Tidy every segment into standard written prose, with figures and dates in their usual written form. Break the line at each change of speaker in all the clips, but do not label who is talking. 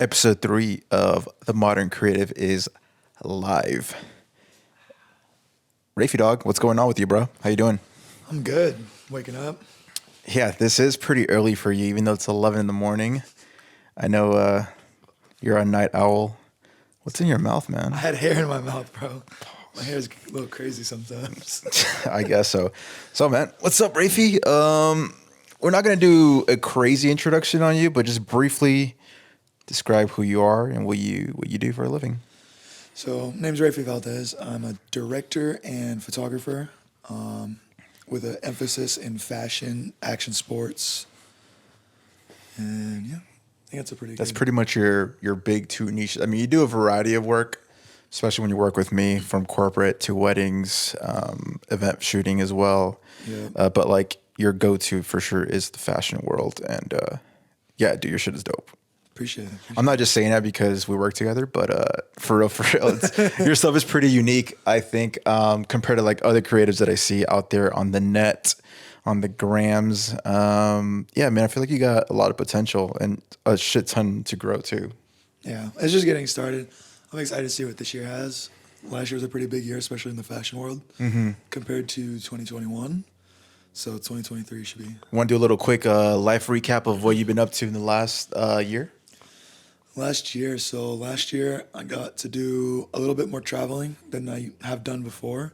Episode 3 of The Modern Creative is live. Raphe dog, what's going on with you, bro? How you doing?
I'm good. Waking up.
Yeah, this is pretty early for you, even though it's 11 in the morning. I know you're a night owl. What's in your mouth, man?
I had hair in my mouth, bro. My hair is a little crazy sometimes.
I guess so. So, man, what's up, Raphe? We're not going to do a crazy introduction on you, but just briefly describe who you are and what you do for a living.
So, name's Raphe Valdez. I'm a director and photographer with an emphasis in fashion, action sports, and yeah, I think that's a pretty.
That's
good.
pretty much your big two niches. I mean, you do a variety of work, especially when you work with me, from corporate to weddings, event shooting as well.
Yeah.
But like your go-to for sure is the fashion world, and yeah, dude, your shit is dope.
Appreciate it.
I'm not just saying that because we work together, but for real, your stuff is pretty unique, I think, compared to like other creatives that I see out there on the net, on the grams. Yeah, man, I feel like you got a lot of potential and a shit ton to grow too.
Yeah, it's just getting started. I'm excited to see what this year has. Last year was a pretty big year, especially in the fashion world, compared to 2021. So 2023 should be.
Want to do a little quick life recap of what you've been up to in the last year?
Last year I got to do a little bit more traveling than I have done before.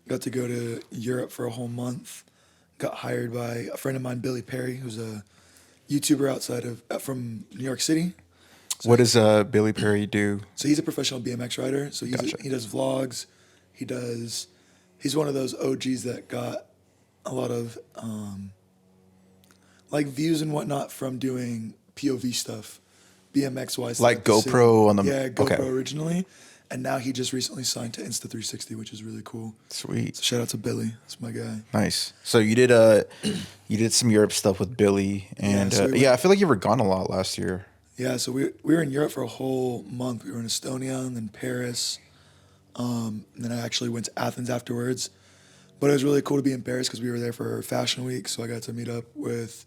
Got to go to Europe for a whole month. Got hired by a friend of mine, Billy Perry, who's a YouTuber outside of from New York City.
What does Billy Perry do?
So he's a professional BMX rider. So
Gotcha.
he does vlogs. He's one of those OGs that got a lot of like views and whatnot from doing POV stuff, BMX wise.
Like GoPro on the
GoPro
okay.
originally, and now he just recently signed to Insta360, which is really cool.
Sweet.
So shout out to Billy. That's my guy.
Nice. So you did some Europe stuff with Billy, and
Yeah,
I feel like you were gone a lot last year.
Yeah, so we were in Europe for a whole month. We were in Estonia and then Paris. And then I actually went to Athens afterwards. But it was really cool to be in Paris because we were there for Fashion Week. So I got to meet up with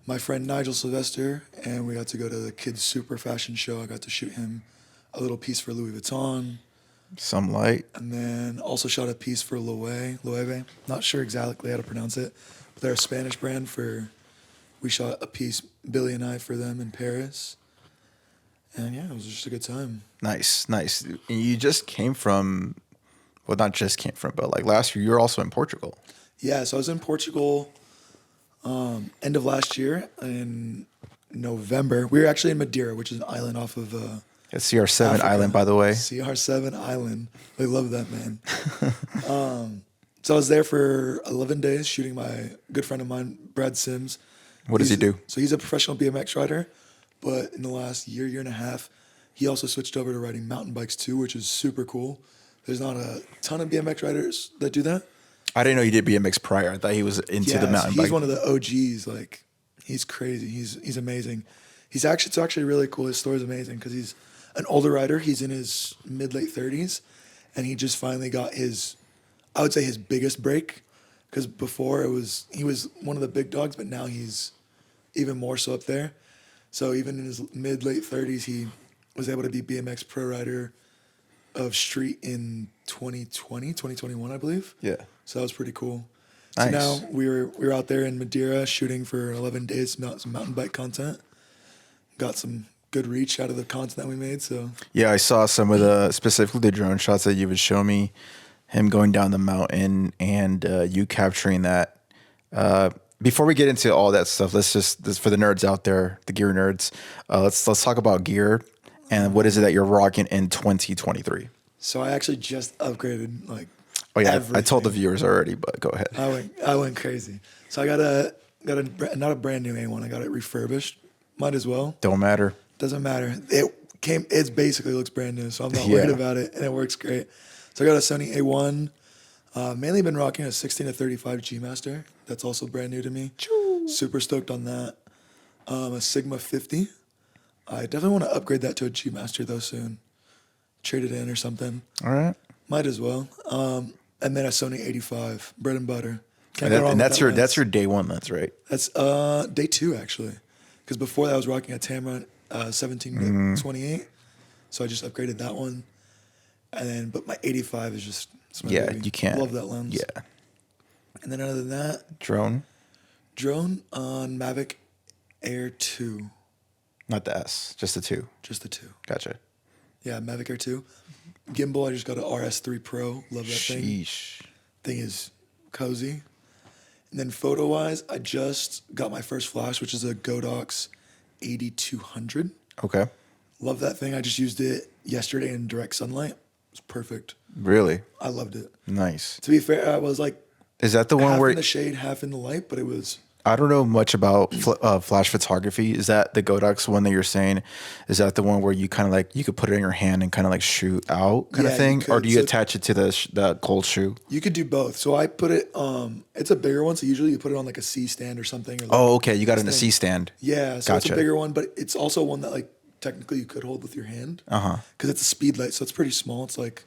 my friend Nigel Sylvester, and we got to go to the kids' super fashion show. I got to shoot him a little piece for Louis Vuitton.
Some light.
And then also shot a piece for Loewe. Not sure exactly how to pronounce it, but they're a Spanish brand for... We shot a piece, Billy and I, for them in Paris. And yeah, it was just a good time.
Nice. And you just came from, well, not just came from, but like last year, you were also in Portugal.
Yeah, so I was in Portugal end of last year in November. We were actually in Madeira, which is an island off of...
It's CR7
Africa.
Island, by the way.
CR7 Island. They love that, man. So I was there for 11 days shooting my good friend of mine, Brad Sims.
What does he do?
So he's a professional BMX rider, but in the last year and a half, he also switched over to riding mountain bikes too, which is super cool. There's not a ton of BMX riders that do that.
I didn't know he did BMX prior. I thought he was into the mountain bike.
He's one of the OGs. Like, he's crazy. He's amazing. It's actually really cool. His story's amazing because he's an older rider. He's in his mid-late 30s, and he just finally got I would say his biggest break. Because before he was one of the big dogs, but now he's even more so up there. So even in his mid-late 30s, he was able to be BMX pro rider of street in 2021, I believe.
Yeah.
So that was pretty cool.
Nice.
So now we were out there in Madeira shooting for 11 days, some mountain bike content. Got some good reach out of the content that we made. So
Yeah, I saw some of specifically the drone shots that you would show me. Him going down the mountain and you capturing that. Before we get into all that stuff, this for the nerds out there, the gear nerds. Let's talk about gear and what is it that you're rocking in 2023.
So I actually just upgraded
Oh yeah,
everything.
I told the viewers already, but go ahead.
I went crazy. So I got a not a brand new A1. I got it refurbished. Might as well.
Don't matter.
Doesn't matter. It basically looks brand new, so I'm not worried about it, and it works great. So I got a Sony A1. Mainly been rocking a 16 to 35 G Master. That's also brand new to me.
Choo.
Super stoked on that. A Sigma 50. I definitely want to upgrade that to a G Master though soon. Trade it in or something.
All right.
Might as well. And then a Sony 85, bread and butter.
And that's your day one lens, right?
That's day two actually, because before that I was rocking a Tamron 17 bit 28. So I just upgraded that one. And then, but my 85 is just, it's my
Yeah,
baby.
you can't.
Love that lens.
Yeah.
And then other than that,
Drone,
drone on Mavic Air 2,
not the S, just the 2.
just the 2.
Gotcha.
Yeah, Mavic Air 2. Gimbal, I just got an RS3 Pro. Love that thing.
Sheesh.
Thing is cozy. And then photo-wise, I just got my first flash, which is a Godox 8200.
Okay.
Love that thing. I just used it yesterday in direct sunlight. It was perfect.
Really?
I loved it.
Nice.
To be fair, I was like
Is that the one
half
where
in the shade, half in the light, but it was...
I don't know much about flash photography? Is that the Godox one that you're saying? Is that the one where you kind of like you could put it in your hand and kind of like shoot out kind of
Yeah,
thing,
you could.
or do you
So-
attach it to the cold shoe?
You could do both. So I put it, it's a bigger one. So usually you put it on like a C stand or something. Or like
Oh, okay. You got it in a
this
C
thing.
stand.
Yeah. So it's
Gotcha.
a bigger one, but it's also one that like technically you could hold with your hand. Because it's a speed light. So it's pretty small. It's like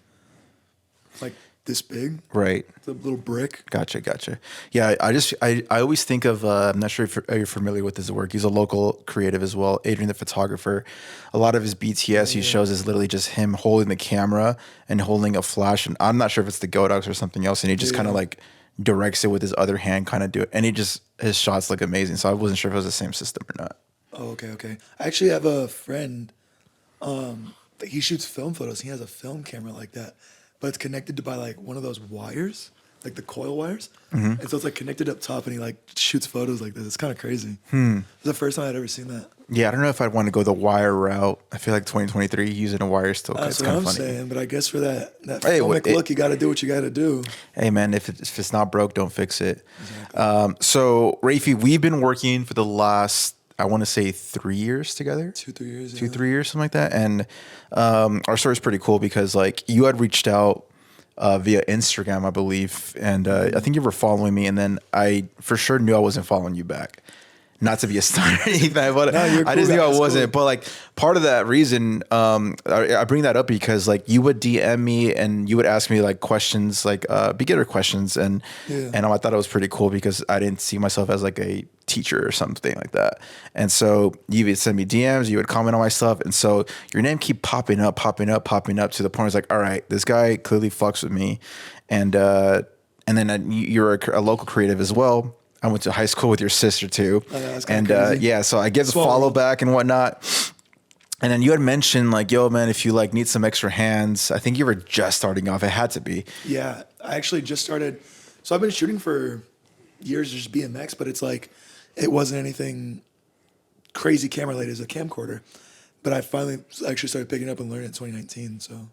this big.
Right.
It's a little brick.
Gotcha. Yeah, I always think of I'm not sure if you're familiar with his work. He's a local creative as well, Adrian the photographer. A lot of his BTS he shows is literally just him holding the camera and holding a flash, and I'm not sure if it's the Godox or something else, and he just kind of like directs it with his other hand, kind of do it, and his shots look amazing. So I wasn't sure if it was the same system or not.
Oh, okay. I actually have a friend. He shoots film photos. He has a film camera like that, but it's connected to by like one of those wires, like the coil wires, and so it's like connected up top, and he like shoots photos like this. It's kind of crazy. It's the first time I'd ever seen that.
Yeah, I don't know if I'd want to go the wire route. I feel like 2023 using a wire still
That's
it's
what
kind
I'm
of funny.
saying. But I guess for that
Hey,
filmic look, you got to do what you got to do.
Hey man, if it's not broke, don't fix it. So Raphe, we've been working for the last, I want to say 3 years together.
2-3 years.
3 years, something like that. And our story is pretty cool because like you had reached out via Instagram, I believe, and I think you were following me, and then I for sure knew I wasn't following you back. Not to be a stunner or anything, but
No, you're
I just
cool,
knew I
guys,
wasn't.
cool.
But like part of that reason, I bring that up because like you would DM me and you would ask me like questions, like beginner questions, and I thought it was pretty cool because I didn't see myself as like a teacher or something like that. And so you would send me DMs, you would comment on my stuff, and so your name keep popping up to the point where it's like, all right, this guy clearly fucks with me, and then you're a local creative as well. I went to high school with your sister too.
Oh, yeah, that's
And
kinda crazy.
so I give the
Small
follow
world.
back and whatnot. And then you had mentioned like, yo, man, if you like need some extra hands, I think you were just starting off. It had to be.
Yeah, I actually just started. So I've been shooting for years, just BMX, but it's like it wasn't anything crazy camera related. It was a camcorder. But I finally actually started picking up and learning in 2019. So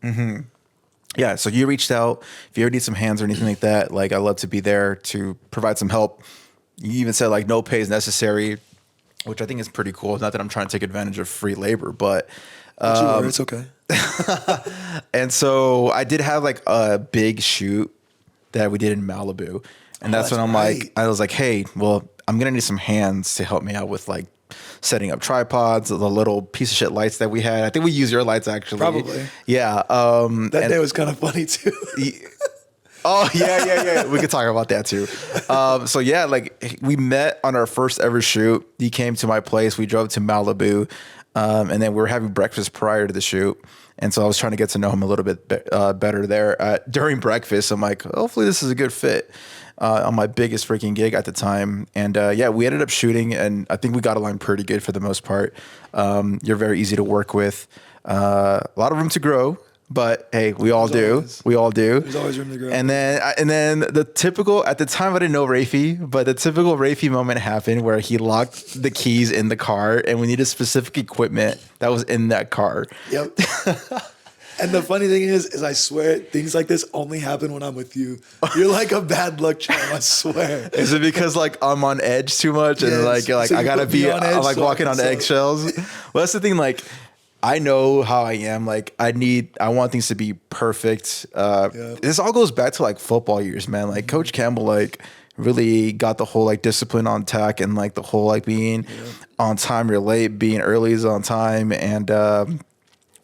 Yeah. So you reached out. If you ever need some hands or anything like that, like I'd love to be there to provide some help. You even said like no pay is necessary, which I think is pretty cool. Not that I'm trying to take advantage of free labor, but
it's okay.
and so I did have like a big shoot that we did in Malibu. And that's when
that's
I'm
right.
like, I was like, hey, well, I'm going to need some hands to help me out with like setting up tripods, the little piece of shit lights that we had. I think we used your lights actually.
Probably.
Yeah.
That day was kind of funny too.
Oh yeah. We could talk about that too. So yeah, like we met on our first ever shoot. He came to my place. We drove to Malibu, and then we were having breakfast prior to the shoot. And so I was trying to get to know him a little bit better there during breakfast. I'm like, hopefully this is a good fit on my biggest freaking gig at the time. And yeah, we ended up shooting, and I think we got along pretty good for the most part. You're very easy to work with. A lot of room to grow. But hey, we all do.
There's always room to grow.
And then the typical, at the time I didn't know Raphe, but the typical Raphe moment happened where he locked the keys in the car and we needed specific equipment that was in that car.
Yep. And the funny thing is I swear things like this only happen when I'm with you. You're like a bad luck charm, I swear.
Is it because like I'm on edge too much and
Yes.
like
So
I
you
gotta
put me
be
on edge
I'm like
so I
walking
can
on
sell it.
eggshells? Well, that's the thing. Like I know how I am. Like I want things to be perfect. This all goes back to like football years, man. Like Coach Campbell, like really got the whole like discipline on tack and like the whole like being on time, you're late, being early is on time. And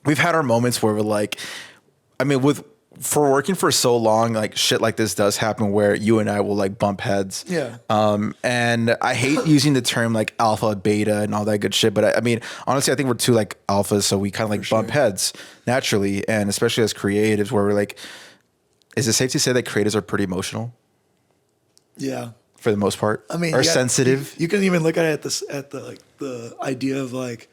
we've had our moments where we're like, I mean, with for working for so long, like shit like this does happen where you and I will like bump heads.
Yeah.
And I hate using the term like alpha, beta, and all that good shit. But I mean, honestly, I think we're two like alphas, so we kind of like bump heads naturally, and especially as creatives, where we're like, is it safe to say that creatives are pretty emotional
Yeah.
for the most part?
I mean,
or sensitive?
You can even look at it at the like the idea of like,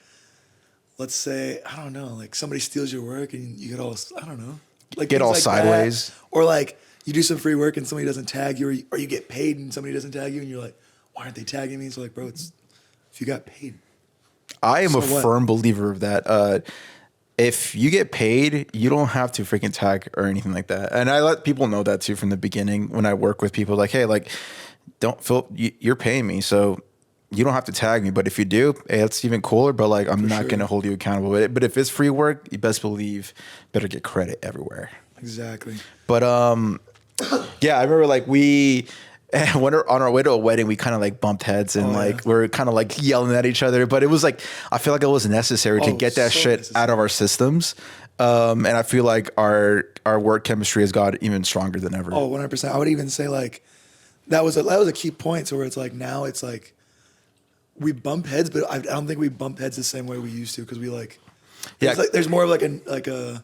let's say, I don't know, like somebody steals your work and you get all, I don't know, like
Get
things
all
like
sideways.
that. Or like you do some free work and somebody doesn't tag you, or you get paid and somebody doesn't tag you, and you're like, why aren't they tagging me? So like, bro, it's if you got paid.
I am
So
a
what?
firm believer of that. If you get paid, you don't have to freaking tag or anything like that. And I let people know that too from the beginning when I work with people. Like, hey, like, don't feel you're paying me, so you don't have to tag me. But if you do, hey, that's even cooler. But like, I'm not gonna hold you accountable with it. But if it's free work, you best believe better get credit everywhere.
Exactly.
But yeah, I remember like we. When we're on our way to a wedding, we kind of like bumped heads and like we're kind of like yelling at each other. But it was like I feel like it was necessary to get that shit out of our systems. And I feel like our work chemistry has got even stronger than ever.
Oh, 100%. I would even say like that was a key point. So where it's like now it's like we bump heads, but I don't think we bump heads the same way we used to, because we like there's more of like a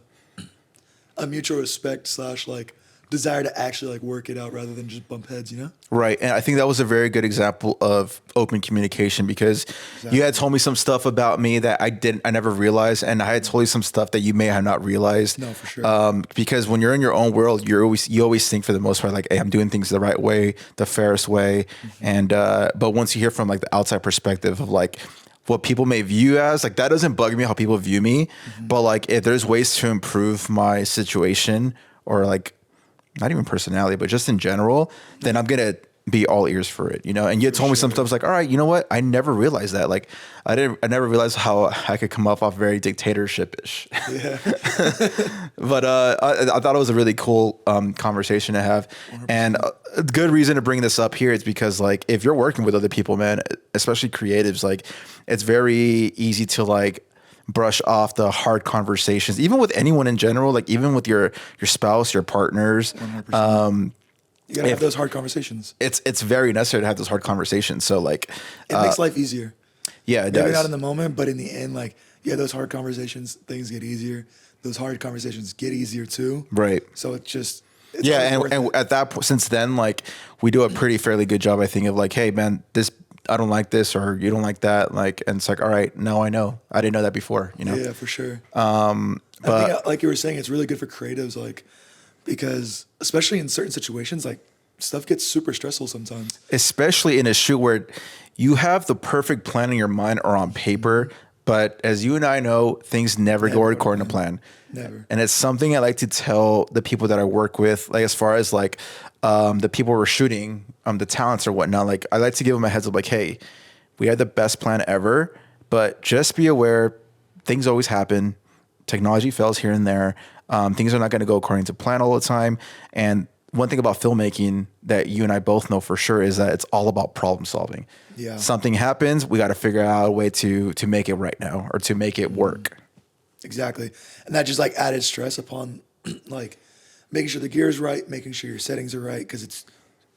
mutual respect / like desire to actually like work it out rather than just bump heads, you know?
Right. And I think that was a very good example of open communication, because you had told me some stuff about me that I never realized. And I had told you some stuff that you may have not realized.
No, for sure.
Because when you're in your own world, you always think for the most part, like, hey, I'm doing things the right way, the fairest way. And, but once you hear from like the outside perspective of like, what people may view as, like, that doesn't bug me how people view me. But like, if there's ways to improve my situation, or like, not even personality, but just in general, then I'm going to be all ears for it, you know? And you told me some stuff like, all right, you know what? I never realized that. Like, I never realized how I could come off very dictatorship-ish. Yeah. But I thought it was a really cool conversation to have. 100%. And a good reason to bring this up here is because, like, if you're working with other people, man, especially creatives, like, it's very easy to, like, brush off the hard conversations, even with anyone in general, like even with your spouse, your partners.
100%. You gotta have those hard conversations.
It's very necessary to have those hard conversations. So like,
it makes life easier.
Yeah, it
Maybe
does.
not in the moment, but in the end, like, yeah, those hard conversations, things get easier. Those hard conversations get easier too.
Right.
So it's
yeah, and at that point, since then, like, we do a fairly good job, I think, of like, hey, man, I don't like this, or you don't like that, like, and it's like, all right, now I know. I didn't know that before, you know?
Yeah, for sure.
But
I think, like you were saying, it's really good for creatives, like, because especially in certain situations, like, stuff gets super stressful sometimes.
Especially in a shoot where you have the perfect plan in your mind or on paper, but as you and I know, things never go according to plan.
Never.
And it's something I like to tell the people that I work with, like, as far as like the people we're shooting, the talents or whatnot, like, I like to give them a heads up, like, hey, we had the best plan ever, but just be aware, things always happen. Technology fails here and there. Things are not going to go according to plan all the time. And one thing about filmmaking that you and I both know for sure is that it's all about problem solving.
Yeah.
Something happens, we got to figure out a way to make it right now, or to make it work.
Exactly. And that just like added stress upon like making sure the gear is right, making sure your settings are right, because it's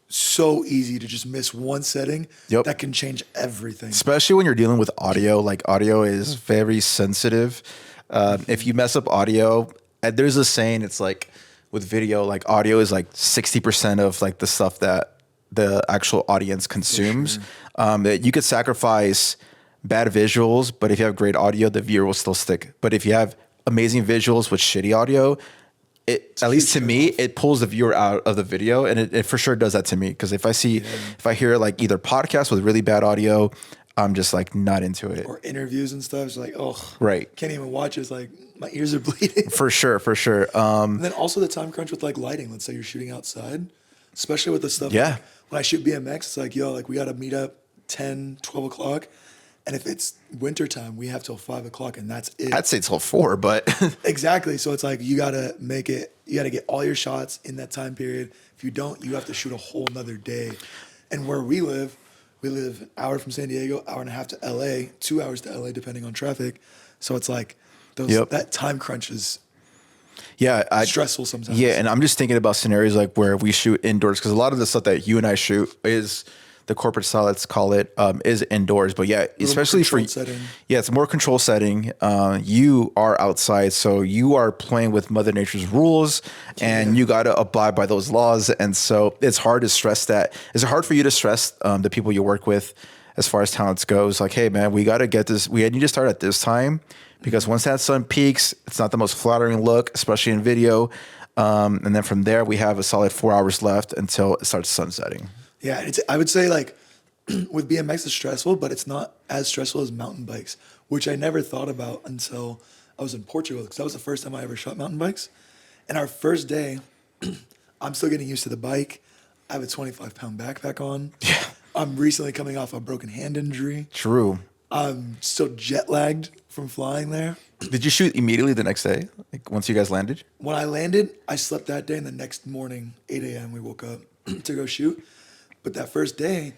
so easy to just miss one setting that can change everything.
Especially when you're dealing with audio. Like, audio is very sensitive. If you mess up audio, there's a saying, it's like with video, like audio is like 60% of like the stuff that the actual audience consumes. That you could sacrifice bad visuals, but if you have great audio, the viewer will still stick. But if you have amazing visuals with shitty audio, at least to me, it pulls the viewer out of the video, and it for sure does that to me. Because if I hear like either podcasts with really bad audio, I'm just like not into it.
Or interviews and stuff. It's like, oh,
right.
Can't even watch it. It's like my ears are bleeding.
For sure.
And then also the time crunch with like lighting. Let's say you're shooting outside, especially with the stuff.
Yeah.
Like, when I shoot BMX, it's like, yo, like we got to meet up 10, 12 o'clock. And if it's wintertime, we have till 5 o'clock, and that's it.
I'd say till 4, but
exactly. So it's like you gotta get all your shots in that time period. If you don't, you have to shoot a whole nother day. And where we live an hour from San Diego, hour and a half to LA, 2 hours to LA depending on traffic. So it's like that time crunch is
Yeah,
stressful sometimes.
yeah, and I'm just thinking about scenarios like where we shoot indoors because a lot of the stuff that you and I shoot is the corporate style, let's call it, is indoors. But yeah,
Little more
especially for
controlled setting.
yeah, it's a more control setting. You are outside, so you are playing with Mother Nature's rules, and you got to abide by those laws. And so it's hard to stress that. Is it hard for you to stress the people you work with as far as talents goes? Like, hey man, we got to get this. We need to start at this time because once that sun peaks, it's not the most flattering look, especially in video. And then from there, we have a solid 4 hours left until it starts sunsetting.
Yeah, I would say like with BMX it's stressful, but it's not as stressful as mountain bikes, which I never thought about until I was in Portugal because that was the first time I ever shot mountain bikes. And our first day, I'm still getting used to the bike. I have a 25-pound backpack on.
Yeah.
I'm recently coming off a broken hand injury.
True.
I'm still jet lagged from flying there.
Did you shoot immediately the next day? Like once you guys landed?
When I landed, I slept that day, and the next morning, 8 a.m., we woke up to go shoot. But that first day,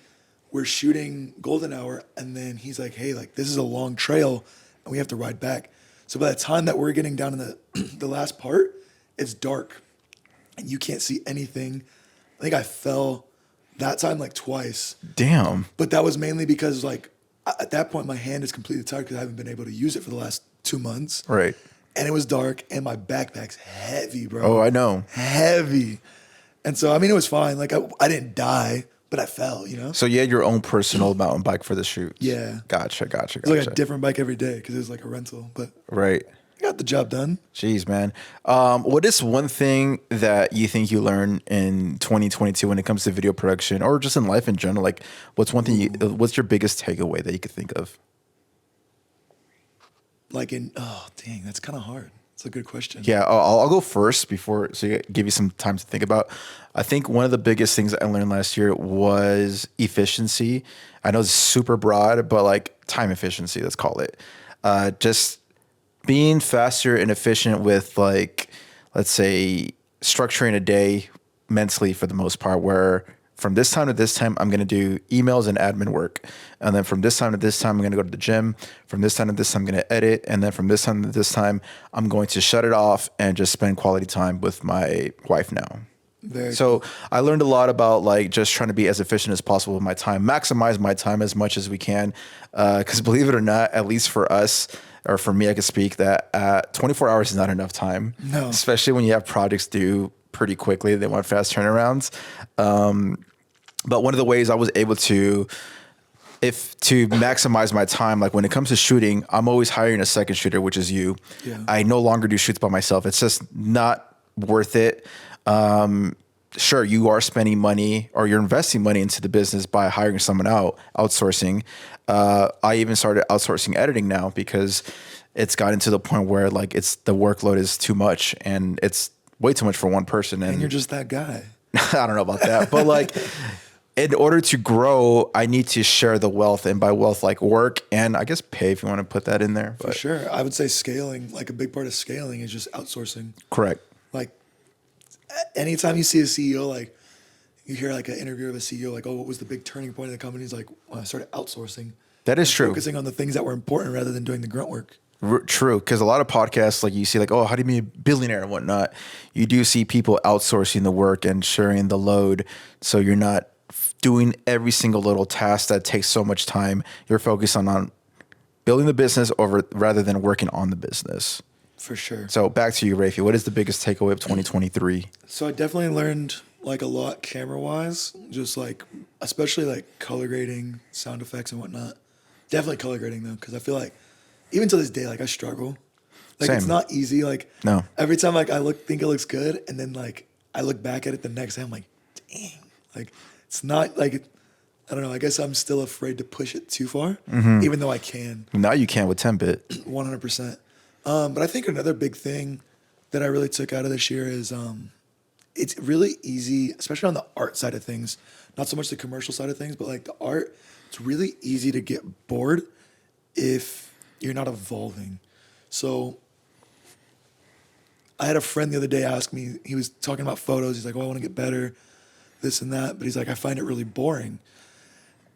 we're shooting golden hour, and then he's like, hey, like this is a long trail, and we have to ride back. So by the time that we're getting down in the the last part, it's dark, and you can't see anything. I think I fell that time like twice.
Damn.
But that was mainly because like at that point, my hand is completely tired because I haven't been able to use it for the last 2 months.
Right.
And it was dark, and my backpack's heavy, bro.
Oh, I know.
Heavy. And so, I mean, it was fine. Like, I didn't die, but I fell, you know?
So you had your own personal mountain bike for the shoot.
Yeah.
Gotcha.
It was like a different bike every day because it was like a rental, but
Right.
I got the job done.
Jeez, man. What is one thing that you think you learned in 2022 when it comes to video production or just in life in general? Like, what's one thing what's your biggest takeaway that you could think of?
Like oh, dang, that's kind of hard. It's a good question.
Yeah, I'll go first so you give you some time to think about. I think one of the biggest things I learned last year was efficiency. I know it's super broad, but like time efficiency, let's call it. Just being faster and efficient with like, let's say, structuring a day mentally for the most part, where from this time to this time, I'm going to do emails and admin work. And then from this time to this time, I'm going to go to the gym. From this time to this time, I'm going to edit. And then from this time to this time, I'm going to shut it off and just spend quality time with my wife now. So I learned a lot about like just trying to be as efficient as possible with my time, maximize my time as much as we can. Because believe it or not, at least for us, or for me, I could speak that 24 hours is not enough time.
No.
Especially when you have projects due pretty quickly. They want fast turnarounds. But one of the ways I was able to maximize my time, like when it comes to shooting, I'm always hiring a second shooter, which is you.
Yeah.
I no longer do shoots by myself. It's just not worth it. Sure, you are spending money or you're investing money into the business by hiring someone out, outsourcing. I even started outsourcing editing now because it's gotten to the point where like the workload is too much and it's way too much for one person.
And you're just that guy.
I don't know about that, but like in order to grow, I need to share the wealth, and by wealth, like work and I guess pay if you want to put that in there.
For sure. I would say scaling, like a big part of scaling is just outsourcing.
Correct.
Like anytime you see a CEO, like you hear like an interview of a CEO, like, oh, what was the big turning point of the company? He's like, well, I started outsourcing.
That is true.
Focusing on the things that were important rather than doing the grunt work.
True, because a lot of podcasts, like you see, like, oh, how do you be a billionaire and whatnot? You do see people outsourcing the work and sharing the load, so you're not doing every single little task that takes so much time. You're focused on building the business rather than working on the business.
For sure.
So back to you, Raphe. What is the biggest takeaway of 2023?
So I definitely learned like a lot camera wise, just like especially like color grading, sound effects and whatnot. Definitely color grading though, because I feel like even to this day, like I struggle. Like
Same.
It's not easy. Like
No.
Every time like I think it looks good, and then like I look back at it the next day, I'm like, dang. Like it's not like I don't know. I guess I'm still afraid to push it too far, even though I can.
Now you can with 10-bit.
100%. But I think another big thing that I really took out of this year is it's really easy, especially on the art side of things, not so much the commercial side of things, but like the art, it's really easy to get bored if you're not evolving. So I had a friend the other day ask me, he was talking about photos. He's like, oh, I want to get better, this and that. But he's like, I find it really boring.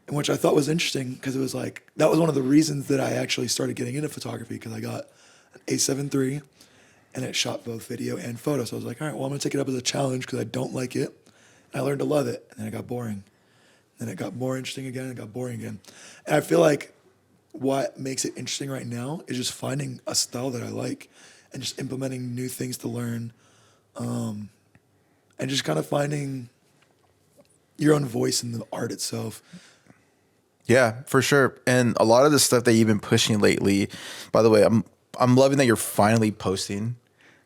And which I thought was interesting because it was like, that was one of the reasons that I actually started getting into photography because I got an A7 III and it shot both video and photo. So I was like, all right, well, I'm gonna take it up as a challenge because I don't like it. And I learned to love it, and then it got boring. Then it got more interesting again, and it got boring again. And I feel like what makes it interesting right now is just finding a style that I like and just implementing new things to learn, and just kind of finding your own voice in the art itself.
Yeah, for sure. And a lot of the stuff that you've been pushing lately, by the way, I'm loving that you're finally posting,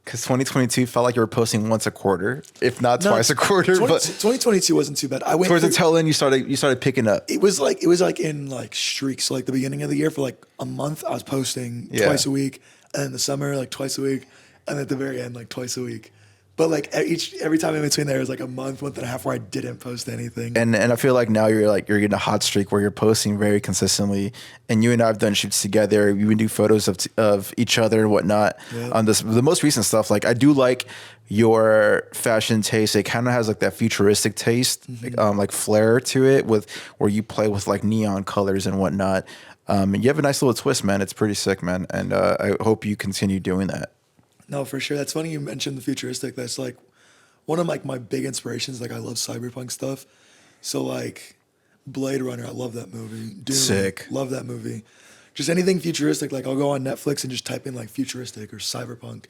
because 2022 felt like you were posting once a quarter, if not twice a quarter. But
2022 wasn't too bad. I went
towards the tail end, you started picking up.
It was like in like streaks. So like the beginning of the year for like a month, I was posting twice a week, and in the summer like twice a week, and at the very end like twice a week. But like every time in between there was like a month and a half where I didn't post anything.
And I feel like now you're getting a hot streak where you're posting very consistently. And you and I have done shoots together. We would do photos of each other and whatnot.
Yeah.
On the most recent stuff, like I do like your fashion taste. It kind of has like that futuristic taste, like flair to it, with where you play with like neon colors and whatnot. And you have a nice little twist, man. It's pretty sick, man. And I hope you continue doing that.
No, for sure. That's funny you mentioned the futuristic. That's like one of like my big inspirations. Like I love cyberpunk stuff. So like Blade Runner, I love that movie. Dune,
Sick.
Love that movie. Just anything futuristic. Like I'll go on Netflix and just type in like futuristic or cyberpunk,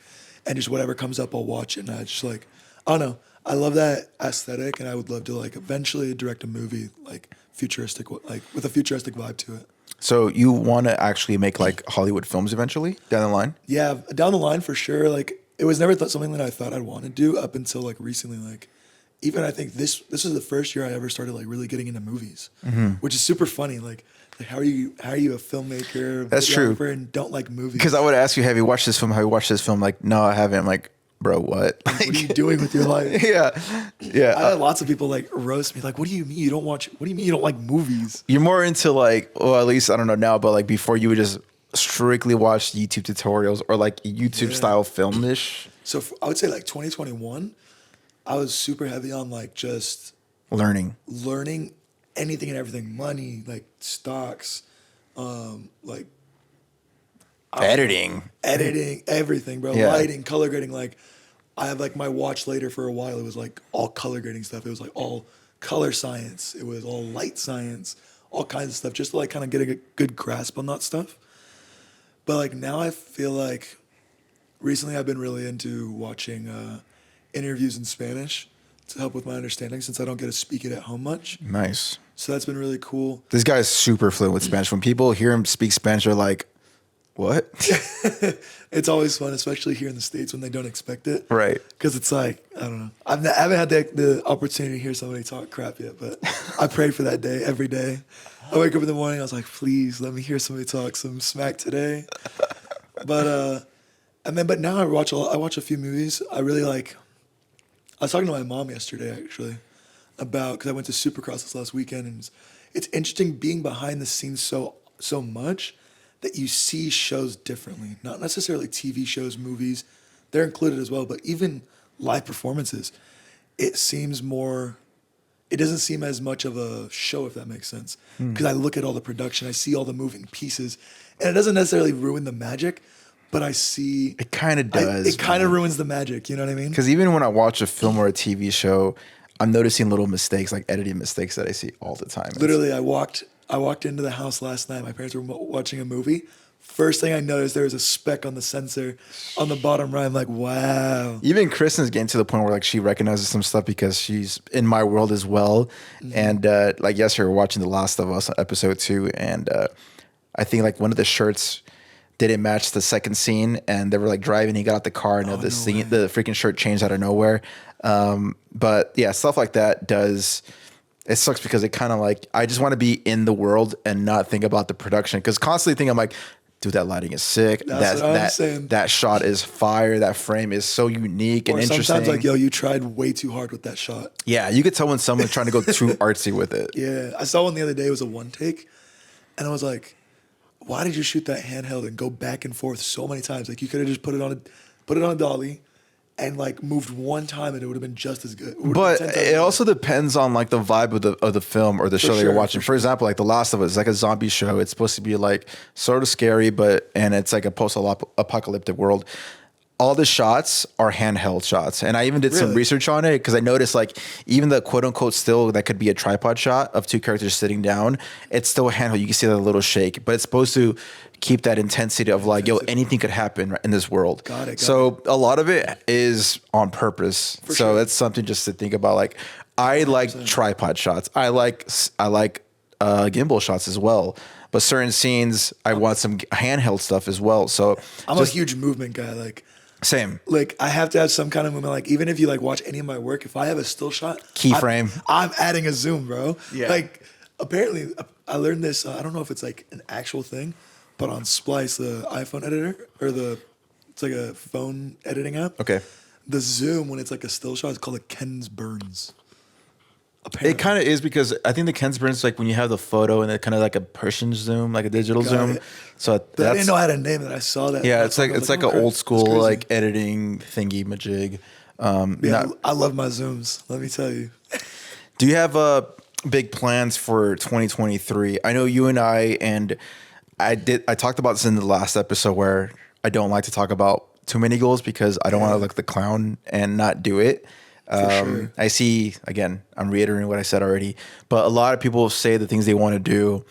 and just whatever comes up, I'll watch it. And I just like, I don't know. I love that aesthetic, and I would love to like eventually direct a movie like futuristic, like with a futuristic vibe to it.
So you want to actually make like Hollywood films eventually down the line?
Yeah, down the line for sure. Like it was never something that I thought I'd want to do up until like recently. Like even I think this is the first year I ever started like really getting into movies, which is super funny. Like how are you a filmmaker?
That's true.
And don't like movies?
Because I would ask you, have you watched this film? Have you watched this film? Like, no, I haven't. I'm like, bro, what?
What are you doing with your life?
Yeah.
I had lots of people like roast me, like, what do you mean you don't watch? What do you mean you don't like movies?
You're more into like, well, at least I don't know now, but like before you would just strictly watch YouTube tutorials or like YouTube style film-ish.
So I would say like 2021, I was super heavy on like just
learning
anything and everything, money, like stocks, like
editing,
everything, bro.
Yeah.
Lighting, color grading. Like I have like my watch later for a while. It was like all color grading stuff. It was like all color science. It was all light science, all kinds of stuff, just to like kind of get a good grasp on that stuff. But like now I feel like recently I've been really into watching interviews in Spanish to help with my understanding, since I don't get to speak it at home much.
Nice.
So that's been really cool.
This guy's super fluent with Spanish. When people hear him speak Spanish, they're like, what?
It's always fun, especially here in the States when they don't expect it.
Right.
Because it's like, I don't know. I haven't had the opportunity to hear somebody talk crap yet, but I pray for that day every day. I wake up in the morning, I was like, please let me hear somebody talk some smack today. But now I watch a few movies. I really like. I was talking to my mom yesterday actually because I went to Supercross this last weekend, and it's interesting being behind the scenes so much that you see shows differently. Not necessarily TV shows, movies, they're included as well, but even live performances. It doesn't seem as much of a show, if that makes sense. Because I look at all the production, I see all the moving pieces, and it doesn't necessarily ruin the magic, but I see
it kind of does.
It kind of ruins the magic. You know what I mean?
Because even when I watch a film or a TV show, I'm noticing little mistakes, like editing mistakes that I see all the time.
Literally, I walked into the house last night. My parents were watching a movie. First thing I noticed, there was a speck on the sensor on the bottom right. I'm like, wow.
Even Kristen's getting to the point where like she recognizes some stuff because she's in my world as well. And like yesterday, we were watching The Last of Us episode 2, and I think like one of the shirts didn't match the second scene, and they were like driving. He got out the car, and the freaking shirt changed out of nowhere. But yeah, stuff like that does. It sucks because it kind of like, I just want to be in the world and not think about the production, because constantly thinking, I'm like, dude, that lighting is sick.
That's what I'm saying.
That shot is fire. That frame is so unique and interesting.
Sometimes like, yo, you tried way too hard with that shot.
Yeah, you could tell when someone's trying to go too artsy with it.
Yeah, I saw one the other day. It was a one take, and I was like, why did you shoot that handheld and go back and forth so many times? Like you could have just put it on a dolly and like moved one time, and it would have been just as good.
But it also depends on like the vibe of the film or the show that you're watching. For example, like The Last of Us is like a zombie show. It's supposed to be like sort of scary, and it's like a post-apocalyptic world. all the shots are handheld shots. And I even did some
Really?
research on it because I noticed like even the quote unquote still that could be a tripod shot of two characters sitting down, it's still a handheld. You can see that little shake, but it's supposed to keep that intensity of like, yo, anything could happen in this world.
Got it.
So a lot of it is on purpose. So
sure.
it's something just to think about. Like I like tripod shots. I like gimbal shots as well. But certain scenes, I want some handheld stuff as well. So
I'm a huge movement guy. Like,
same.
like I have to have some kind of movement. Like even if you like watch any of my work, if I have a still shot,
Keyframe.
I'm adding a zoom, bro.
Yeah.
Like apparently, I learned this. I don't know if it's like an actual thing, but on Splice, the iPhone editor or it's like a phone editing app.
Okay.
The zoom when it's like a still shot is called a Ken's Burns.
It kind of is because I think the Ken Burns like when you have the photo and it kind of like a Persian zoom, like a digital zoom.
it.
So
But I didn't know how to name it. I saw that.
yeah,
That's
it's like
why I was
an
okay,
old
that's
school
crazy.
like editing thingy majig.
Yeah, I love my zooms. Let me tell you.
Do you have big plans for 2023? I know you and I talked about this in the last episode where I don't like to talk about too many goals because I don't want to look the clown and not do it.
Sure.
I see, again, I'm reiterating what I said already, but a lot of people say the things they want to do.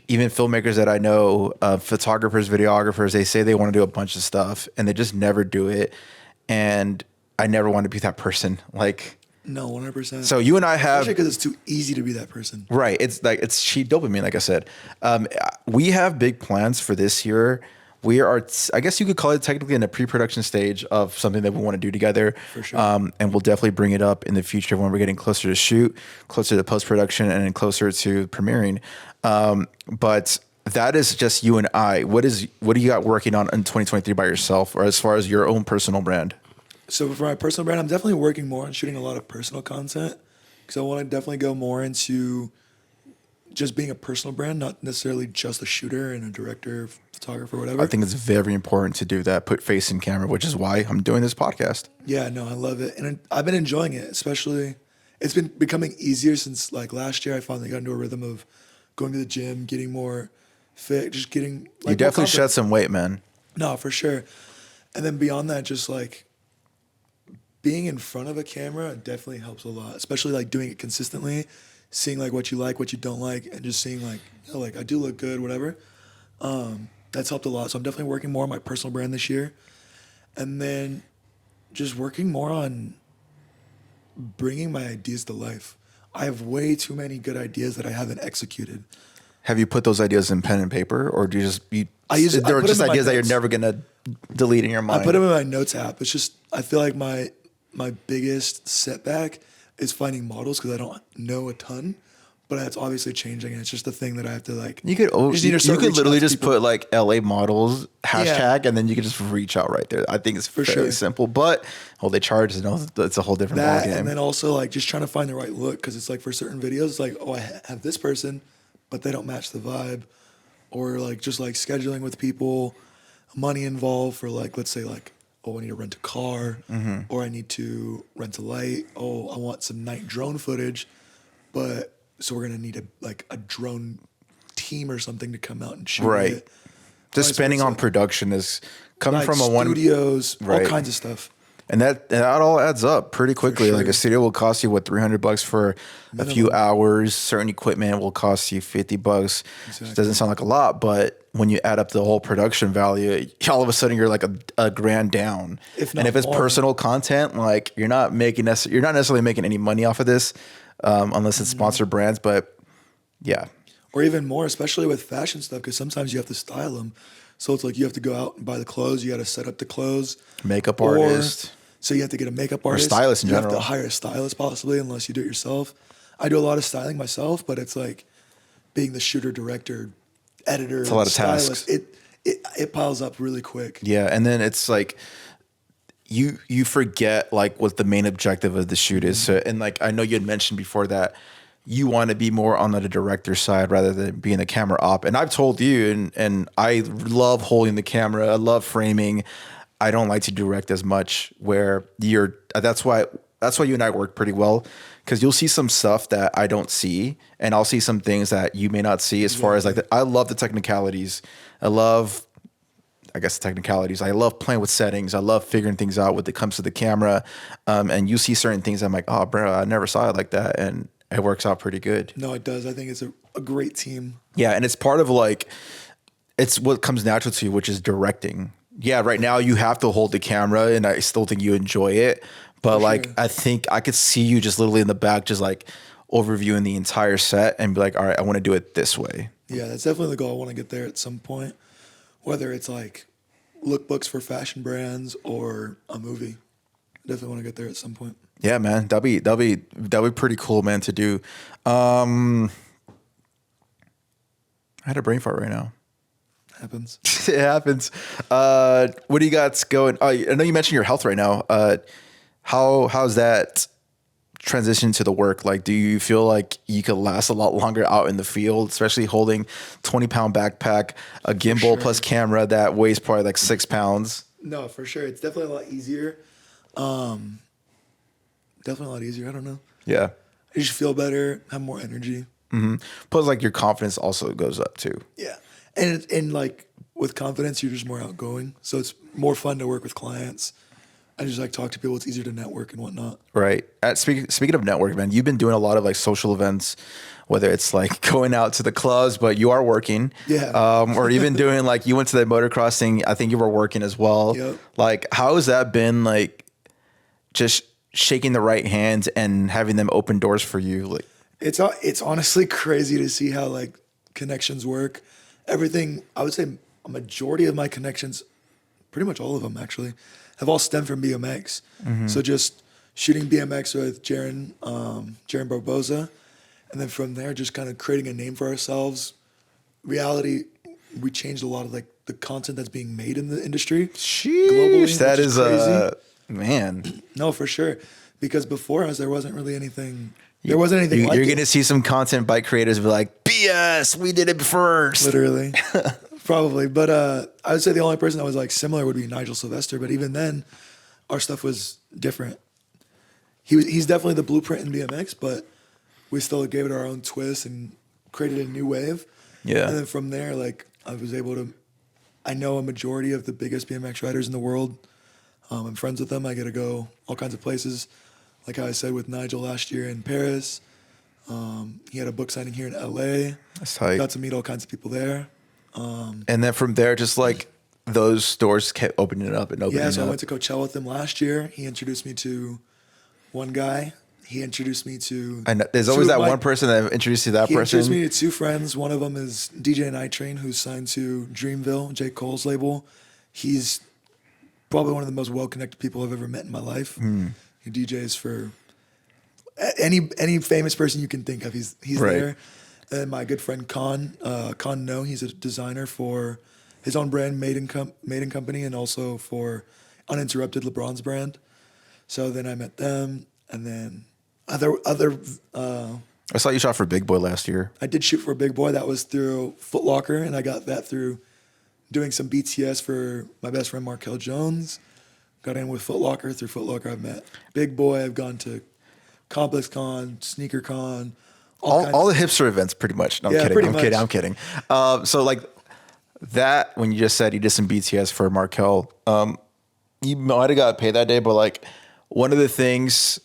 Even filmmakers that I know, photographers, videographers, they say they want to do a bunch of stuff and they just never do it. And I never want to be that person. Like,
No, 100%.
so you and I have,
because it's too easy to be that person.
right. It's like, it's cheap dopamine, like I said. We have big plans for this year. We are, I guess you could call it technically in a pre-production stage of something that we want to do together.
For sure.
And we'll definitely bring it up in the future when we're getting closer to shoot, closer to post-production, and then closer to premiering. But that is just you and I. What do you got working on in 2023 by yourself, or as far as your own personal brand?
So for my personal brand, I'm definitely working more on shooting a lot of personal content because I want to definitely go more into just being a personal brand, not necessarily just a shooter and a director, photographer, whatever.
I think it's very important to do that, put face in camera, which is why I'm doing this podcast.
Yeah, no, I love it. And I've been enjoying it, especially it's been becoming easier since like last year. I finally got into a rhythm of going to the gym, getting more fit, just getting like
You definitely
more
shed
confident.
some weight, man.
No, for sure. And then beyond that, just like being in front of a camera definitely helps a lot, especially like doing it consistently, seeing like what you don't like, and just seeing like, you know, like I do look good, whatever. That's helped a lot. So I'm definitely working more on my personal brand this year. And then just working more on bringing my ideas to life. I have way too many good ideas that I haven't executed.
Have you put those ideas in pen and paper, or do you just
I
there are
put
just
them in my
ideas that you're
notes.
never gonna delete in your mind?
I put them in my notes app. It's just I feel like my biggest setback is finding models because I don't know a ton, but that's obviously changing, and it's just a thing that I have to like.
You could
just need to start reaching
literally
out to
just
people.
put like LA models hashtag, and then you can just reach out right there. I think it's
For
fairly
sure.
simple, but they charge. You know, it's a whole different
That
ballgame.
and then also like just trying to find the right look because it's like for certain videos, it's like oh I have this person, but they don't match the vibe, or like just like scheduling with people, money involved for like let's say like oh I need to rent a car, or I need to rent a light. Oh I want some night drone footage, but so we're gonna need a drone team or something to come out and shoot
Right.
it.
Just
Vice
spending on
versa.
production is coming
Like
from a one,
studios,
Right.
all kinds of stuff.
and that all adds up pretty quickly.
sure.
Like a studio will cost you what $300 for a few hours. Certain equipment will cost you $50. It doesn't sound like a lot, but when you add up the whole production value, all of a sudden you're like a grand down.
If
And
not
if it's
more.
personal content, like you're not necessarily making any money off of this, unless it's sponsored brands. But yeah,
Or even more, especially with fashion stuff, because sometimes you have to style them. So it's like you have to go out and buy the clothes. You got to set up the clothes.
makeup
Or-
artist.
So you have to get a makeup artist.
stylist in
you
general.
have to hire a stylist possibly, unless you do it yourself. I do a lot of styling myself, but it's like being the shooter, director, editor,
a lot of
stylist.
tasks.
It piles up really quick.
Yeah, and then it's like you forget like what the main objective of the shoot is. So, and like I know you had mentioned before that you want to be more on the director side rather than being a camera op. And I've told you, and I love holding the camera. I love framing. I don't like to direct as much. Where that's why you and I work pretty well, because you'll see some stuff that I don't see, and I'll see some things that you may not see. As far as like I love the technicalities. I love I guess, technicalities. I love playing with settings. I love figuring things out when it comes to the camera. And you see certain things, I'm like, oh, bro, I never saw it like that, and it works out pretty good.
No, it does. I think it's a great team.
Yeah, and it's part of like, it's what comes natural to you, which is directing. Yeah, right now you have to hold the camera, and I still think you enjoy it. But like,
sure.
I think I could see you just literally in the back, just like overviewing the entire set and be like, all right, I want to do it this way.
Yeah, that's definitely the goal. I want to get there at some point, whether it's like lookbooks for fashion brands or a movie. I definitely want to get there at some point.
Yeah, man, that'd be pretty cool, man, to do. I had a brain fart right now.
Happens.
It happens. What do you got going? Oh, I know you mentioned your health right now. How's that transition to the work? Like, do you feel like you could last a lot longer out in the field, especially holding 20-pound backpack, a gimbal plus camera that weighs probably like 6 pounds?
No, for sure. It's definitely a lot easier. Definitely a lot easier. I don't know.
Yeah.
I just feel better, have more energy.
Plus, like, your confidence also goes up too.
Yeah. And like with confidence, you're just more outgoing. So it's more fun to work with clients. I just like talk to people. It's easier to network and whatnot.
Right. Speaking of network, man, you've been doing a lot of like social events, whether it's like going out to the clubs, but you are working.
Yeah.
Or even doing like, you went to the motocross thing. I think you were working as well.
Yep.
Like, how has that been, like, just shaking the right hand and having them open doors for you? Like,
It's honestly crazy to see how like connections work. Everything, I would say a majority of my connections, pretty much all of them actually, have all stemmed from BMX. So just shooting BMX with Jaron Barboza, and then from there just kind of creating a name for ourselves. Reality, we changed a lot of like the content that's being made in the industry globally.
that
which
is
crazy.
man.
No, for sure. Because before us, there wasn't really anything. There wasn't anything like
You're
it.
going to see some content bike creators be like, BS, we did it first.
Literally. Probably. But I would say the only person that was like similar would be Nigel Sylvester. But even then, our stuff was different. He's definitely the blueprint in BMX, but we still gave it our own twist and created a new wave.
Yeah.
And then from there, like I was able to, I know a majority of the biggest BMX riders in the world. I'm friends with them. I get to go all kinds of places. Like how I said with Nigel last year in Paris. He had a book signing here in LA.
That's tight.
Got to meet all kinds of people there.
And then from there, just like those doors kept opening it up and opening
Yeah, so
up.
I went to Coachella with him last year. He introduced me to one guy. He introduced me to...
And there's always that one person that introduced you to that
He
person.
introduced me to two friends. One of them is DJ Night Train, who's signed to Dreamville, J. Cole's label. He's probably one of the most well-connected people I've ever met in my life. He DJs for any famous person you can think of. He's
Right.
there. And my good friend Khan No, he's a designer for his own brand, Made in Company, and also for Uninterrupted, LeBron's brand. So then I met them, and then other.
I saw you shot for Big Boy last year.
I did shoot for Big Boy. That was through Foot Locker, and I got that through doing some BTS for my best friend Markel Jones. Got in with Foot Locker. Through Foot Locker, I've met Big Boy. I've gone to Complex Con, Sneaker Con,
All the hipster events, pretty much. No, I'm
Yeah,
kidding.
pretty
I'm
much.
kidding. So like that, when you just said you did some BTS for Markel, you might have got paid that day, but like one of the things,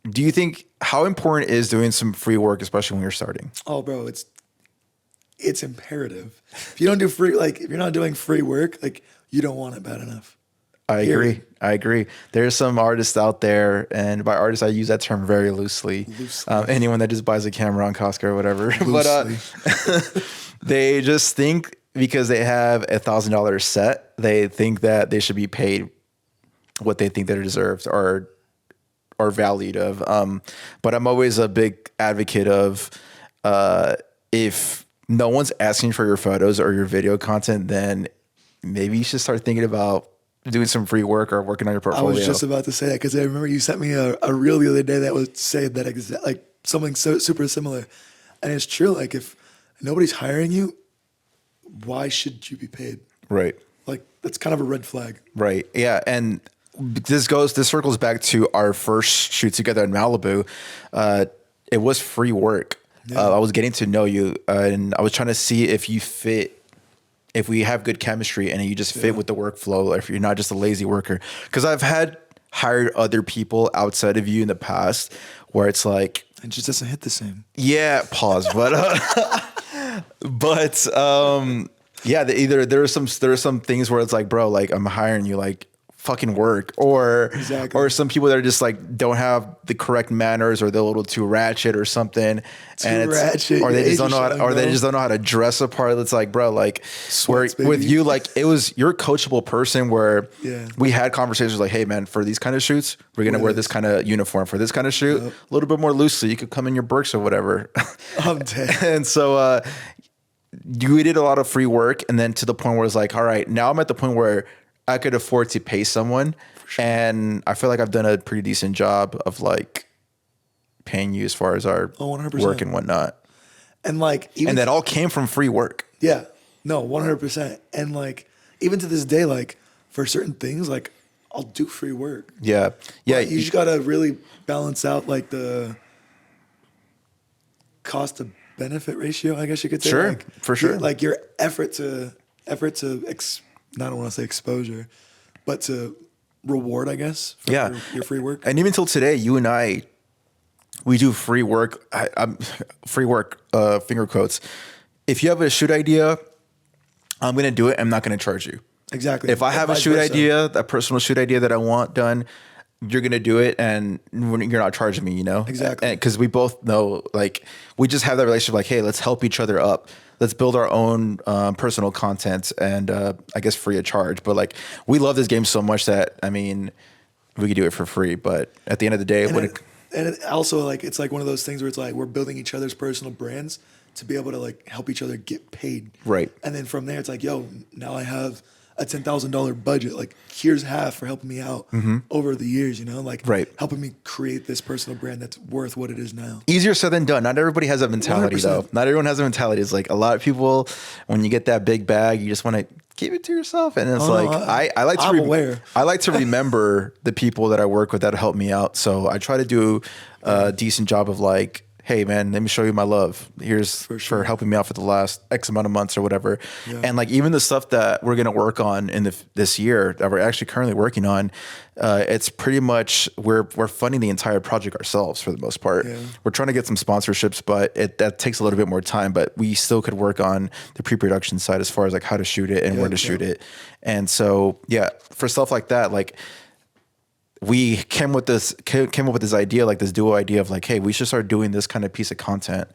do you think, how important is doing some free work, especially when you're starting?
Oh, bro, it's imperative. If you don't do free, like if you're not doing free work, like you don't want it bad enough.
I
Period.
agree. There's some artists out there, and by artists, I use that term very loosely. Anyone that just buys a camera on Costco or whatever. But they just think because they have $1,000 set, they think that they should be paid what they think they're deserved or valued of. But I'm always a big advocate of if no one's asking for your photos or your video content, then maybe you should start thinking about doing some free work or working on your
I
portfolio.
was just about to say that because I remember you sent me a reel the other day that would say that like something so super similar, and it's true. Like if nobody's hiring you, why should you be paid?
Right.
Like that's kind of a red flag.
Right. Yeah. And this circles back to our first shoot together in Malibu. It was free work.
Yeah.
I was getting to know you, and I was trying to see if you fit if we have good chemistry and you just fit with the workflow, or if you're not just a lazy worker. Because I've hired other people outside of you in the past where it's like,
it just doesn't hit the same.
Yeah, pause. But yeah, there are some things where it's like, bro, like I'm hiring you, like fucking work, or some people that are just like don't have the correct manners, or they're a little too ratchet or something, or they just don't know they just don't know how to dress a part. It's like, bro, like with you, like you're a coachable person where we had conversations like, hey man, for these kind of shoots, we're gonna wear this kind of uniform. For this kind of shoot, a little bit more loosely, you could come in your Birks or whatever.
I'm dead.
And so you did a lot of free work, and then to the point where it's like, all right, now I'm at the point where I could afford to pay someone, and I feel like I've done a pretty decent job of like paying you as far as our
100%.
work and whatnot.
And like,
and that all came from free work.
Yeah, no, 100%. And like, even to this day, like for certain things, like I'll do free work.
Yeah, yeah.
But you just gotta really balance out like the cost to benefit ratio, I guess you could say.
Sure,
like,
for sure.
Like your effort to I don't want to say exposure, but to reward, I guess, for your free work.
And even till today, you and I, we do free work. Free work, finger quotes. If you have a shoot idea, I'm going to do it. I'm not going to charge you.
Exactly.
If I have a shoot idea, a personal shoot idea that I want done, you're going to do it, and you're not charging me, you know?
Exactly.
Because we both know, like, we just have that relationship like, hey, let's help each other up. Let's build our own personal content, and I guess free of charge. But like, we love this game so much that, I mean, we could do it for free. But at the end of the day,
it also like, it's like one of those things where it's like we're building each other's personal brands to be able to like help each other get paid.
Right.
And then from there, it's like, yo, now I have a $10,000 budget. Like, here's half for helping me out over the years, you know, like helping me create this personal brand that's worth what it is now.
Easier said than done. Not everybody has that mentality
100%.
though. Not everyone has a mentality. It's like a lot of people, when you get that big bag, you just want to keep it to yourself. And it's I like to remember the people that I work with that help me out. So I try to do a decent job of like, hey man, let me show you my love. Here's for helping me out for the last X amount of months or whatever. Yeah. And like even the stuff that we're gonna work on in this year that we're actually currently working on, it's pretty much we're funding the entire project ourselves for the most part. Yeah. We're trying to get some sponsorships, but that takes a little bit more time. But we still could work on the pre-production side as far as like how to shoot it and where to shoot it. And so for stuff like that, like we came up with this idea, like this duo idea of like, hey, we should start doing this kind of piece of content.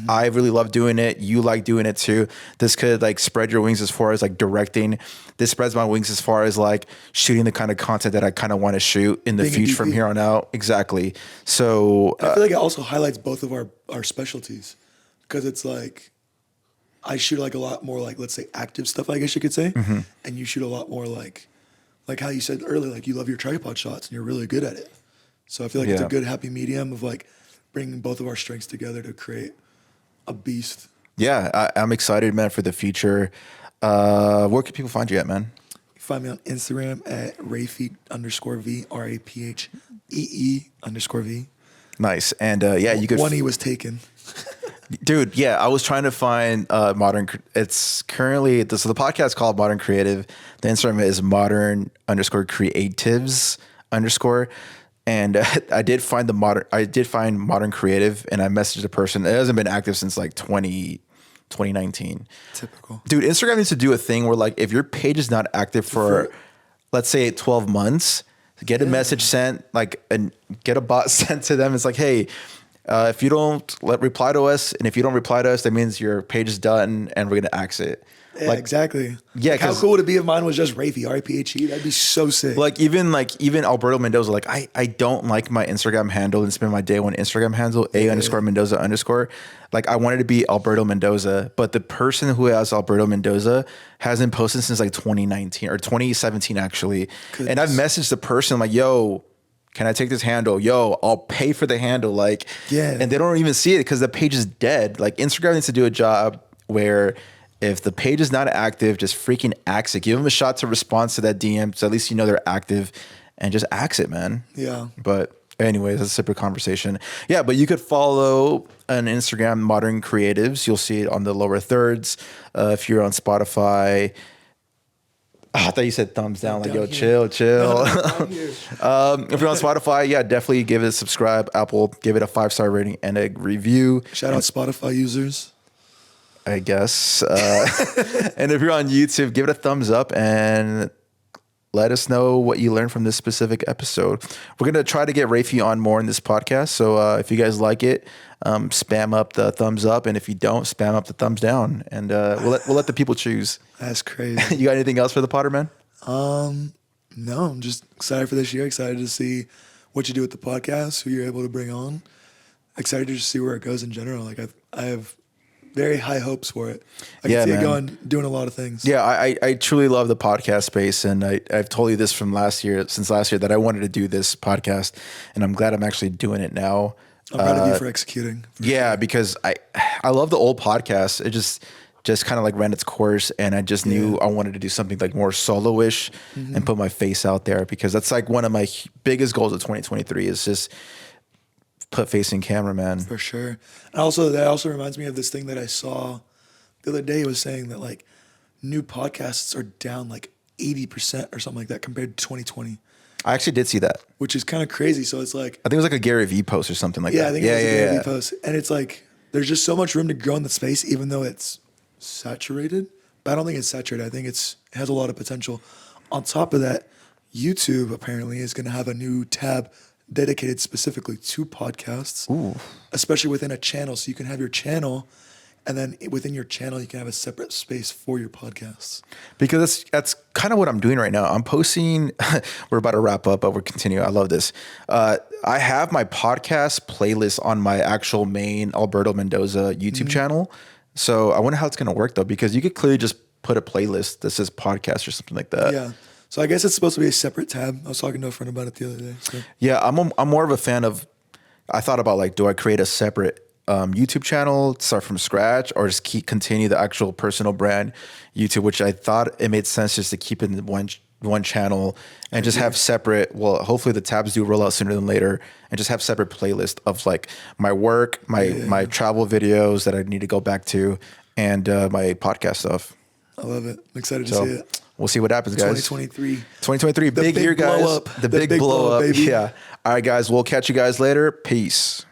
I really love doing it. You like doing it too. This could like spread your wings as far as like directing. This spreads my wings as far as like shooting the kind of content that I kind of want to shoot in the future from here on out. Exactly. So
I feel like it also highlights both of our specialties, because it's like I shoot like a lot more like, let's say, active stuff, I guess you could say, and you shoot a lot more like how you said earlier, like you love your tripod shots and you're really good at it. So I feel like it's a good happy medium of like bringing both of our strengths together to create a beast. Yeah,
I'm excited, man, for the future. Where can people find you at, man?
You can find me on Instagram at Raphe_V, RAPHEE_V.
Nice. And you could.
One E was taken.
Dude, I was trying to find modern. It's currently the podcast is called Modern Creative. The Instagram is modern_creatives_. And I did find Modern Creative, and I messaged the person. It hasn't been active since like 2019.
Typical.
Dude, Instagram needs to do a thing where like if your page is not active for let's say 12 months, get a message sent, and get a bot sent to them. It's like, hey, if you don't reply to us, and if you don't reply to us, that means your page is done and we're going to axe it.
Yeah, exactly.
Yeah,
like how cool would it be if mine was just Raphe, RAPHE? That'd be so sick.
Even Alberto Mendoza, like I don't like my Instagram handle and spend my day on Instagram handle _Mendoza_. Like I wanted to be Alberto Mendoza, but the person who has Alberto Mendoza hasn't posted since like 2019 or 2017 actually. Goodness. And I've messaged the person like, yo, can I take this handle? Yo, I'll pay for the handle. Like, and they don't even see it because the page is dead. Like Instagram needs to do a job where if the page is not active, just freaking axe it. Give them a shot to respond to that DM, so at least you know they're active, and just axe it, man.
Yeah.
But Anyways, that's a separate conversation. Yeah, but you could follow on Instagram Modern Creatives. You'll see it on the lower thirds. If you're on Spotify, I thought you said thumbs down. Like, yo,
here.
chill.
Down here.
If you're on Spotify, yeah, definitely give it a subscribe. Apple, give it a 5-star rating and a review.
Shout out Spotify users.
I guess. And if you're on YouTube, give it a thumbs up and let us know what you learned from this specific episode. We're going to try to get Raphe on more in this podcast. So if you guys like it, spam up the thumbs up. And if you don't, spam up the thumbs down. And we'll let the people choose.
That's crazy.
You got anything else for the Potter Man?
No, I'm just excited for this year. Excited to see what you do with the podcast, who you're able to bring on. Excited to just see where it goes in general. Like I have very high hopes for it. I can see it going, doing a lot of things.
Yeah, I truly love the podcast space, and I've told you this since last year, that I wanted to do this podcast, and I'm glad I'm actually doing it now.
I'm proud of you for executing.
Because I love the old podcast. It just kind of like ran its course, and I just knew I wanted to do something like more solo-ish and put my face out there, because that's like one of my biggest goals of 2023 is just put face in camera, man.
For sure. And that also reminds me of this thing that I saw the other day. It was saying that like new podcasts are down like 80% or something like that compared to 2020.
I actually did see that,
which is kind of crazy. So it's like,
I think it was like a Gary Vee post or something like that.
I think it was a Gary Vee post. And it's like, there's just so much room to grow in the space, even though it's saturated. But I don't think it's saturated. I think it has a lot of potential. On top of that, YouTube apparently is going to have a new tab dedicated specifically to podcasts, especially within a channel. So you can have your channel, and then within your channel, you can have a separate space for your podcasts.
Because that's kind of what I'm doing right now. I'm posting, we're about to wrap up, but we're continuing. I love this. I have my podcast playlist on my actual main Alberto Mendoza YouTube channel. So I wonder how it's going to work though, because you could clearly just put a playlist that says podcast or something like that.
Yeah. So I guess it's supposed to be a separate tab. I was talking to a friend about it the other day. So.
Yeah, I'm more of a fan of, I thought about like, do I create a separate YouTube channel, start from scratch, or just continue the actual personal brand YouTube, which I thought it made sense just to keep it in one channel and just have separate, well, hopefully the tabs do roll out sooner than later, and just have separate playlist of like my work, my travel videos that I need to go back to, and my podcast stuff.
I love it. I'm excited to see it.
We'll see what happens, guys.
2023,
big year, guys.
Blow up.
The big blow up,
baby.
Yeah. All right, guys. We'll catch you guys later. Peace.